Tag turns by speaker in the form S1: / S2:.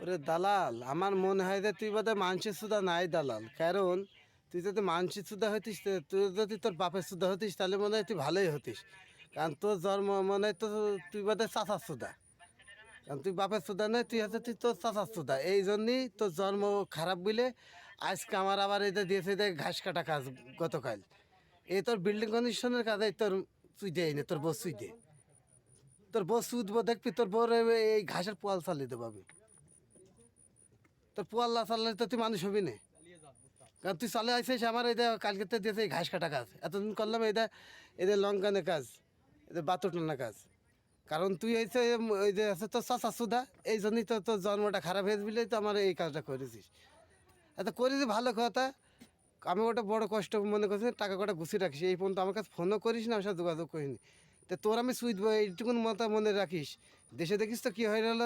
S1: ওরে দালাল, আমার মনে হয় যে তুই বোধহয় মানসিক সুদা নাই দালাল। কারণ তুই যদি মানসিক সুদা হতিস, তুই যদি তোর বাপের সুদা হতিস তাহলে মনে হয় তুই ভালোই হতিস। কারণ তোর জন্ম মনে হয় তো তুই বোধহয় চাচার সুদা। কারণ তুই বাপের সুদা নয়, তুই তোর চাচার সুদা। এই জন্যই তোর জন্ম খারাপ বলে আজকে আমার আবার এটা দিয়েছে দেখ ঘাস কাটা কাজ গতকাল। এই তোর বিল্ডিং কন্ডিশনের কাজ এই তোর তুই দেয় না, তোর বস তুই দে। তোর বস উঠবো দেখবি তোর বউর এই ঘাসের পোয়াল চালিয়ে দেবো আমি। তোর পোয়াল না চালালে তো তুই মানুষ হবি না। কারণ তুই চলে আসিস আমার এটা কালকে তো দিয়েছে এই ঘাস কাটা কাজ, এতদিন করলাম এটা, এদের লঙ্কানের কাজ, এদের বাতর টানা কাজ। কারণ তুই হয়েছে ওই যে আছে তোর চাচা সুদা, এই জন্যই তো তোর জন্মটা খারাপ হয়েছে বলেই তো আমার এই কাজটা করেছিস। এত করেছি ভালো কথা। আমি ওটা বড় কষ্ট মনে করছি, টাকা কটা গুছিয়ে রাখিস, এই পর্যন্ত আমার কাছে ফোনও করিস না, আমার সাথে যোগাযোগ করিনি। তো তোর আমি সুইচ এইটুকুন মতো মনে রাখিস। দেশে দেখিস তো কী হয়ে গেল।